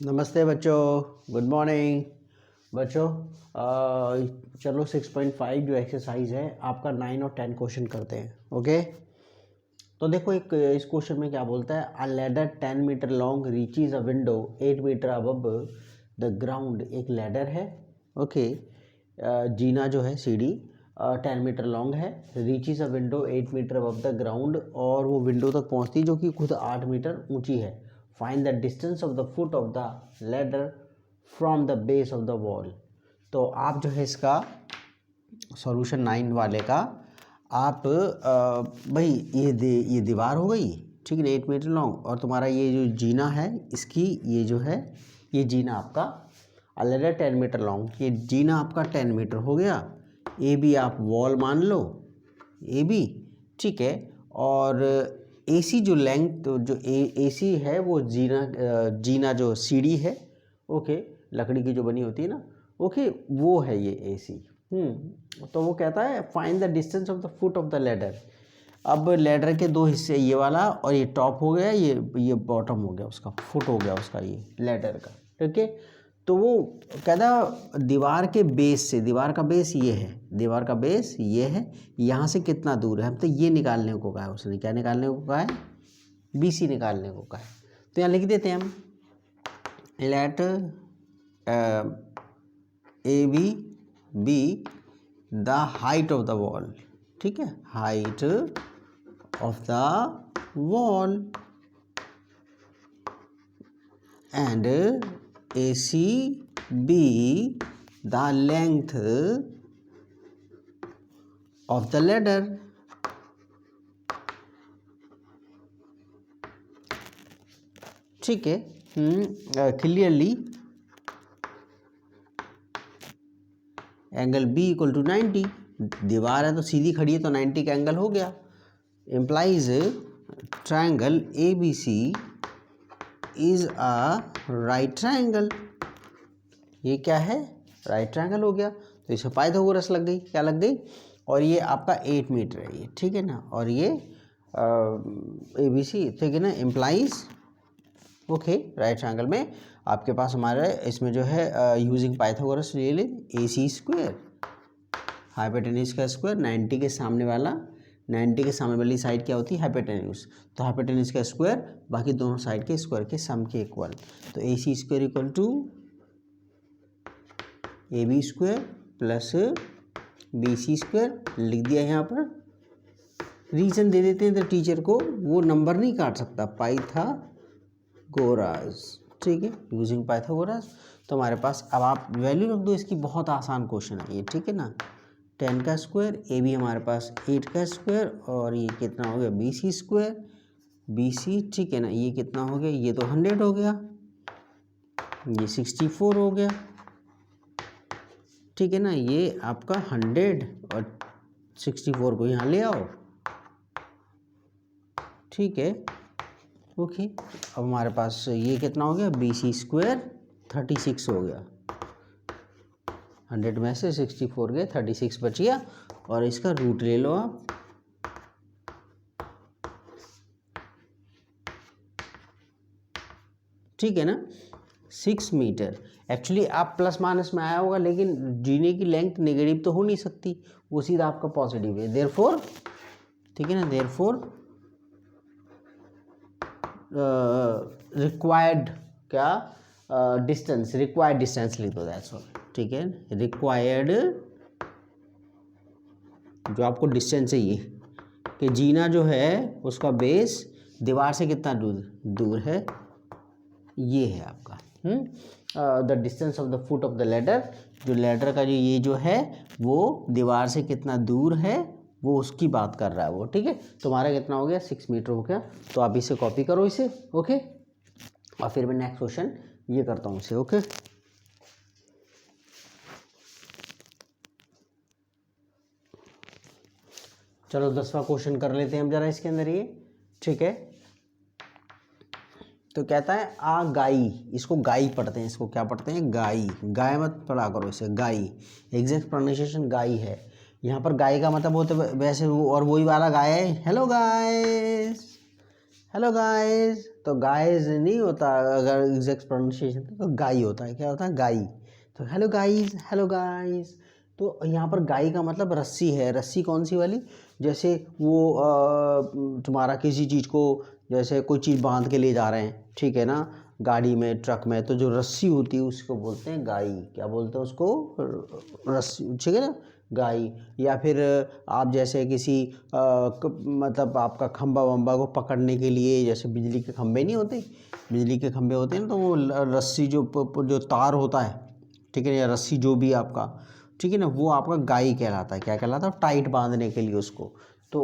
नमस्ते बच्चों, good morning बच्चों। चलो 6.5 जो एक्सरसाइज है आपका 9 और 10 क्वेश्चन करते हैं। ओके, तो देखो एक इस क्वेश्चन में क्या बोलता है, a ladder 10 metre long reaches a window 8 metre above the ground. एक लैडर है, ओके, जीना जो है सीढ़ी 10 मीटर लॉन्ग है, reaches a window 8 metre above the ground, और वो विंडो तक पहुंचती जो कि खुद 8 मीटर ऊंची है। Find the distance of the foot of the ladder from the base of the wall. तो आप जो है इसका सॉल्यूशन 9 वाले का आप भाई ये दीवार हो गई, ठीक है ना, 8 मीटर लॉन्ग, और तुम्हारा ये जो जीना है इसकी ये जो है ये जीना आपका लैडर 10 मीटर लॉन्ग, ये जीना आपका 10 मीटर हो गया। ए बी आप वॉल मान लो, ए बी, ठीक है। और एसी जो लेंथ तो जो एसी है वो जीना जो सीढ़ी है, ओके, लकड़ी की जो बनी होती है ना, ओके, वो है ये एसी। तो वो कहता है find the distance of the foot of the ladder. अब लैडर के दो हिस्से, ये वाला और ये टॉप हो गया, ये बॉटम हो गया, उसका फुट हो गया उसका, ये लैडर का, ठीक है। तो वो कहता दीवार के बेस से, दीवार का बेस ये है, दीवार का बेस ये है, यहाँ से कितना दूर है। हम तो ये निकालने को कहा है उसने, क्या निकालने को कहा है, BC निकालने को कहा है। तो यहाँ लिख देते हैं हम, let AB be the height of the wall, ठीक है, height of the wall, and AC be the length of the ladder, ठीक है। Clearly angle B equal to 90, दीवार है तो सीधी खड़ी है तो 90 का एंगल हो गया। Implies triangle ABC is a right triangle, ये क्या है, राइट ट्रायंगल हो गया। तो इसमें पाइथागोरस लग गई, क्या लग गई, और ये आपका 8 मीटर है ये, ठीक है ना, और ये ABC, ठीक है ना, इम्प्लाइज, ओके, राइट ट्रायंगल में आपके पास हमारा इसमें जो है यूजिंग पाइथागोरस ले ले, AC स्क्वायर हाइपोटेन्यूज का स्क्वायर, 90 के सामने वाला, 90 के सामने वाली साइड क्या होती है, हाइपोटेन्यूज, तो हाइपोटेन्यूज का स्क्वायर बाकी दोनों साइड के स्क्वायर के सम के इक्वल। तो AC square equal to AB square plus BC square, लिख दिया यहाँ पर। रीजन दे देते हैं तो टीचर को, वो नंबर नहीं काट सकता, पाइथागोरस, ठीक है, यूजिंग पाइथागोरस। तो हमारे पास अब आप वैल्यू रख दो इसकी, बहुत आसान क्वेश्चन है ये, ठीक है ना। 10 का स्क्वायर, AB हमारे पास 8 का स्क्वायर, और ये कितना हो गया, BC स्क्वायर, BC, ठीक है ना, ये कितना हो गया, ये तो 100 हो गया, ये 64 हो गया, ठीक है ना, ये आपका 100 और 64 को यहाँ ले आओ, ठीक है, ओके। अब हमारे पास ये कितना हो गया, BC स्क्वायर 36 हो गया, 100 में से 64 गए, 36 बच गया, और इसका रूट ले लो आप, ठीक है ना, 6 मीटर। एक्चुअली आप प्लस माइनस में आया होगा, लेकिन जीने की लेंथ नेगेटिव तो हो नहीं सकती, वो सीधा आपका पॉजिटिव है, देयरफॉर, ठीक है ना, देयरफॉर रिक्वायर्ड क्या डिस्टेंस, रिक्वायर्ड डिस्टेंस लिख दो, दैट्स ऑल, ठीक है, रिक्वायर्ड जो आपको डिस्टेंस चाहिए कि जीना जो है उसका बेस दीवार से कितना दूर है, ये है आपका the distance of the foot of the ladder, जो लैडर का जो ये जो है वो दीवार से कितना दूर है, वो उसकी बात कर रहा है वो, ठीक है। तुम्हारा कितना हो गया, 6 मीटर हो गया। तो आप इसे कॉपी करो इसे, ओके, और फिर मैं नेक्स्ट क्वेश्चन ये करता हूँ इसे, ओके। चलो 10वां क्वेश्चन कर लेते हैं हम जरा इसके अंदर ये, ठीक है। तो कहता है आ गाई, इसको गाई पढ़ते हैं, इसको क्या पढ़ते हैं, गाई, गाय मत पढ़ा करो इसे, गाई, एग्जैक्ट प्रोनाउंसिएशन गाई है। यहाँ पर गाय का मतलब होता है वैसे वो, और वही वाला गाय है, हेलो गाइस, हेलो गाइस, तो गाइस नहीं होता, अगर एग्जैक्ट प्रोनाउंसिएशन तो गाई होता है। क्या होता है? गाई। तो हेलो गाइस, हेलो गाइस। तो यहाँ पर गाई का मतलब रस्सी है। रस्सी कौन सी वाली? जैसे वो तुम्हारा किसी चीज़ को, जैसे कोई चीज़ बांध के ले जा रहे हैं, ठीक है ना, गाड़ी में, ट्रक में, तो जो रस्सी होती है उसको बोलते हैं गाई। क्या बोलते हैं उसको? रस्सी, ठीक है ना, गाई। या फिर आप जैसे किसी मतलब आपका खंबा वंबा को पकड़ने के लिए, जैसे बिजली के खंबे नहीं होते, बिजली के खंबे होते हैं ना, तो वो रस्सी जो तार होता है, ठीक है, या रस्सी जो भी आपका, ठीक है ना, वो आपका गाई कहलाता है। क्या कहलाता है? टाइट बांधने के लिए उसको। तो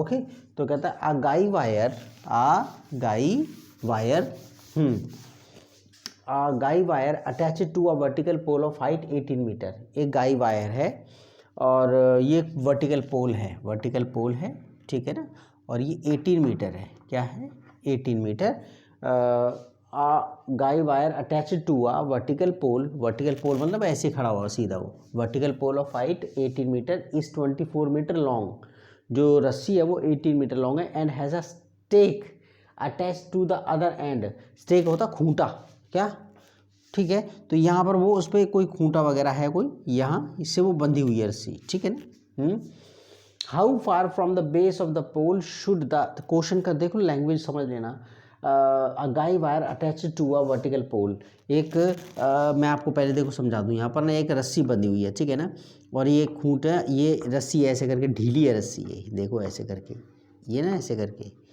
ओके, तो कहता है आ guy wire, uh guy wire, guy wire attached to a vertical pole of height 18 metre. एक गाई वायर है और ये वर्टिकल पोल है, वर्टिकल पोल है, ठीक है ना, और ये 18 मीटर है। क्या है? 18 metre. Guy wire attached to a vertical pole, vertical pole मतलब ऐसे खड़ा हुआ सीधा, वो vertical pole of height 18 metre is 24 metre long. जो रस्सी है वो 18 मीटर लॉन्ग है and has a stake attach to the other end. Stake होता खूंटा, क्या, ठीक है, तो यहाँ पर वो उस पर कोई खूंटा वगैरह है कोई, यहाँ इससे वो बंधी हुई है रस्सी, ठीक है ना। How far from the base of the pole should the, question का देखो लैंग्वेज समझ लेना। A guy wire attached to a vertical pole, एक मैं आपको पहले देखो समझा दूँ। यहाँ पर ना एक रस्सी बंधी हुई है, ठीक है ना, और ये खूंटा, ये रस्सी ऐसे करके ढीली है रस्सी, ये देखो ऐसे करके, ये ना ऐसे करके,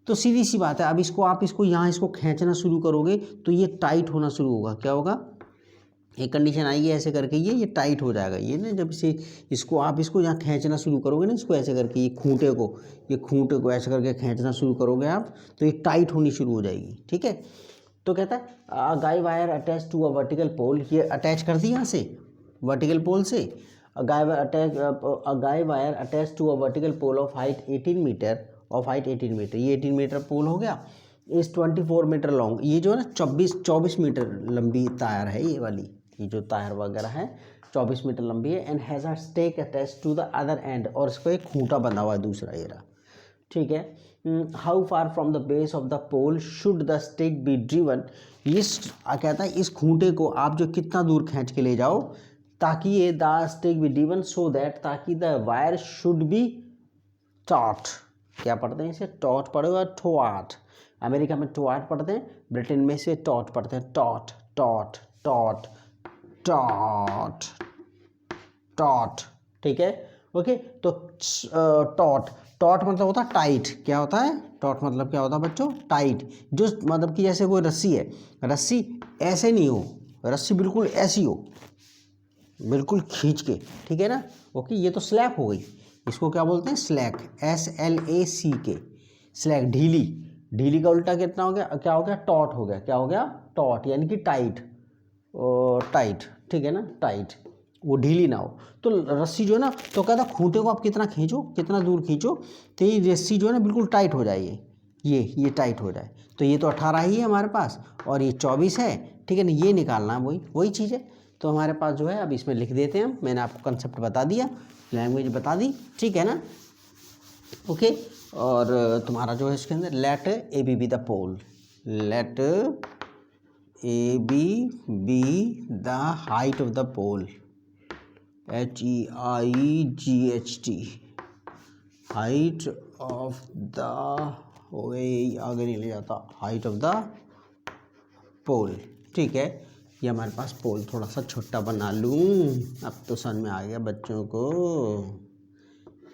तो सीधी सी बात है, अब इसको आप इसको यहाँ इसको खींचना शुरू करोगे तो ये टाइट होना शुरू होगा। क्या होगा? एक कंडीशन आएगी ऐसे करके, ये टाइट हो जाएगा। ये ना जब इसे इसको आप इसको यहाँ खींचना शुरू करोगे ना, इसको ऐसे करके, ये खूंटे को ऐसे करके खींचना शुरू करोगे आप, तो ये टाइट होनी शुरू हो जाएगी, ठीक है। तो कहता है guy wire attach to a vertical pole, ये अटैच कर दी यहाँ से वर्टिकल पोल से। Guy wire attach to a vertical pole of height 18 metre, ये 18 मीटर पोल हो गया। इस 24 मीटर लॉन्ग, ये जो है ना 24 मीटर लंबी तार है ये वाली, ये जो तार वगैरह है 24 मीटर लंबी है। And has a stake attach to the other end, और इसको एक खूंटा बंधा हुआ है दूसरा, ये रहा, ठीक है। How far from the base of the pole should the stick be driven, इस कहता है इस खूंटे को आप जो कितना दूर खींच के ले जाओ ताकि ये the stick be driven, so that, ताकि the wire should be taut. क्या पढ़ते हैं इसे? टॉट पढ़ेगा, टॉट। अमेरिका में टॉट पढ़ते हैं, ब्रिटेन में से टॉट पढ़ते हैं। Taught taught taught taught taught, ठीक है, ओके। तो टॉट, टॉट मतलब होता है टाइट। क्या होता है? टॉट मतलब क्या होता है बच्चों? टाइट। जो मतलब कि जैसे कोई रस्सी है, रस्सी ऐसे नहीं हो, रस्सी बिल्कुल ऐसी हो, बिल्कुल खींच के, ठीक है ना, ओके। ये तो स्लैक हो गई, इसको क्या बोलते हैं? स्लैक, SLACK, स्लैक, ढीली। ढीली का उल्टा कितना हो गया? क्या हो गया? टॉट हो गया। क्या हो गया? टॉट, यानी कि टाइट, टाइट, ठीक है ना, टाइट, वो ढीली ना हो। तो रस्सी जो है ना, तो कहता खूंटे को आप कितना खींचो, कितना दूर खींचो, तो ये रस्सी जो है ना बिल्कुल टाइट हो जाए, ये टाइट हो जाए। तो ये तो 18 ही है हमारे पास, और ये 24 है, ठीक है ना, ये निकालना है, वही चीज़ है। तो हमारे पास जो है, अब इसमें लिख देते हैं हम, मैंने आपको कंसेप्ट बता दिया, लैंग्वेज बता दी, ठीक है ना, ओके। और तुम्हारा जो है इसके अंदर, let A be the pole, let A be the height of the pole, HEIGHT, height of the, आगे नहीं ले जाता, हाइट ऑफ द पोल, ठीक है। ये हमारे पास पोल थोड़ा सा छोटा बना लूँ, अब तो समझ में आ गया बच्चों को।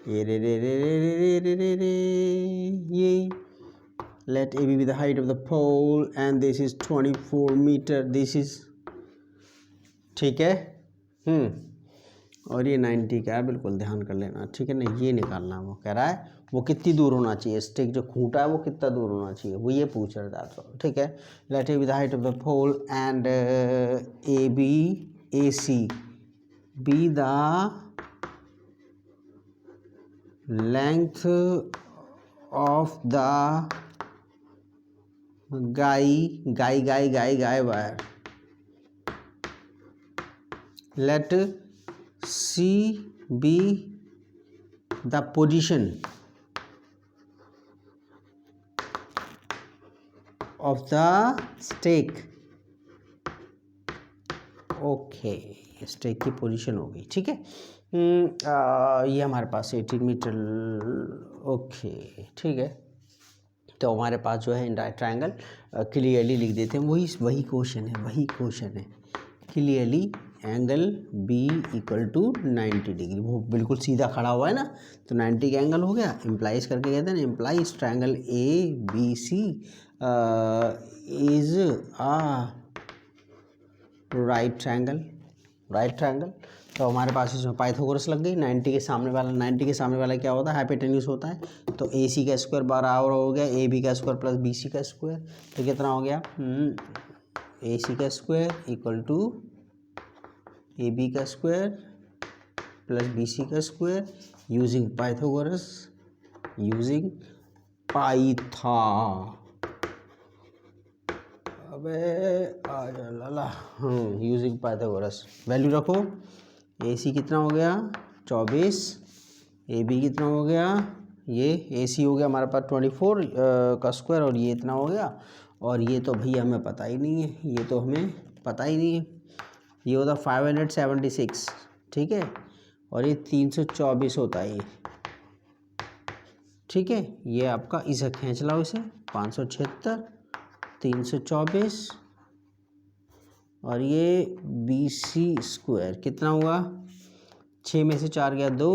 ये रे रे रे रे रे रे रे रे, ये let AB be the height of the pole and this is 24 metre, this is, ठीक है, और ये 90 का है, बिल्कुल ध्यान कर लेना, ठीक है ना। ये निकालना वो कह रहा है, वो कितनी दूर होना चाहिए, स्टिक जो खूंटा है वो कितना दूर होना चाहिए, वो ये पूछ रहा था, तो ठीक है। Let A be the height of the pole and AC be the length of the guy wire, let C be the position of the stake. Okay, stake की पोजीशन हो गई, ठीक है। ये हमारे पास 18 मीटर, ओके ठीक है। तो हमारे पास जो है राइट ट्रायंगल क्लियरली लिख देते हैं, वही क्वेश्चन है, clearly angle be equal to 90 degree, वो बिल्कुल सीधा खड़ा हुआ है ना, तो 90 का एंगल हो गया। इम्प्लाइज करके कहते हैं ना, implies triangle A B C is a right triangle. तो हमारे पास इसमें पाइथागोरस लग गई। 90 के सामने वाला क्या होता है, हाइपोटेन्यूज होता है। तो ए सी का स्क्वायर बराबर हो गया ए बी का स्क्वायर प्लस बी सी का स्क्वायर। तो कितना हो गया, ए सी का square equal to A B का स्क्वायर प्लस बी सी का square using Pythagoras, using Pythagoras. Value रखो, ए सी कितना हो गया 24, ए बी कितना हो गया, ये ए सी हो गया हमारे पास 24 का स्क्वायर, और ये इतना हो गया, और ये तो भैया हमें पता ही नहीं है, ये होता 576, ठीक है, और ये 324 होता है ये, ठीक है। ये आपका इसे खींच लाओ, इसे 576 324, और ये बी सी स्क्वायर कितना हुआ, 6 में से 4 गया 2,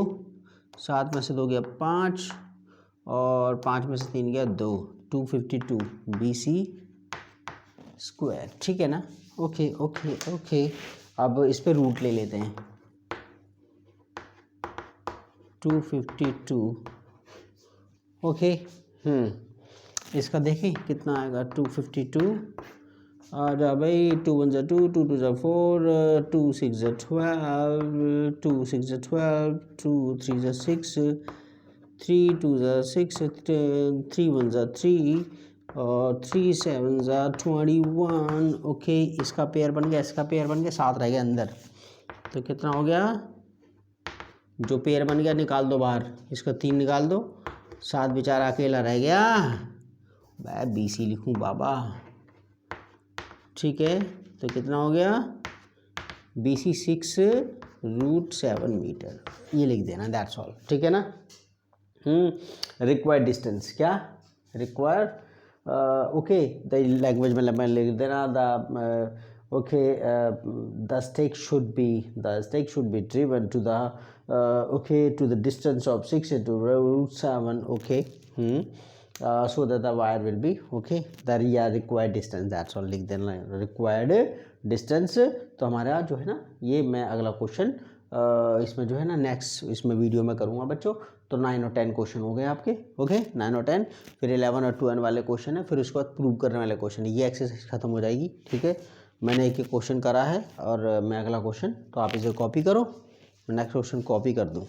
7 में से 2 गया 5, और 5 में से 3 गया 2, 252 बी सी स्क्वायर, ठीक है ना। ओके। अब इस पे रूट ले लेते हैं, 252, ओके। इसका देखें कितना आएगा, 252, और भाई 2 1 2, 2 2 4, 2 6 12, 2 6 12, 2 3 6, 3 2 6, 3 1 3, और 3 7 21, ओके। इसका पेयर बन गया, 7 रह गया अंदर। तो कितना हो गया, जो पेयर बन गया निकाल दो बाहर, इसका 3 निकाल दो, 7 बेचारा अकेला रह गया, मैं बी सी लिखूँ बाबा, ठीक है। तो कितना हो गया, बी सी 6√7 मीटर, ये लिख देना, दैट्स ऑल, ठीक है ना। रिक्वायर्ड डिस्टेंस, क्या रिक्वायर्ड, ओके, द लैंग्वेज में मैं लिख देना, the stake should be driven to the to the distance of 6√7, okay, so that the wire will be the required distance, that's all, लिख देना required distance। तो हमारा जो है ना, ये मैं अगला क्वेश्चन इसमें जो है ना नेक्स्ट इसमें वीडियो में करूँगा बच्चों। तो 9 और 10 क्वेश्चन हो गए आपके, ओके, 9 और 10, फिर 11 और 12 वाले क्वेश्चन है, फिर उसके बाद प्रूव करने वाले क्वेश्चन है। ये एक्सरसाइज खत्म हो जाएगी, ठीक है। मैंने एक क्वेश्चन करा है, और मैं अगला क्वेश्चन, तो आप इसे कॉपी करो, नेक्स्ट क्वेश्चन कॉपी कर दूँ।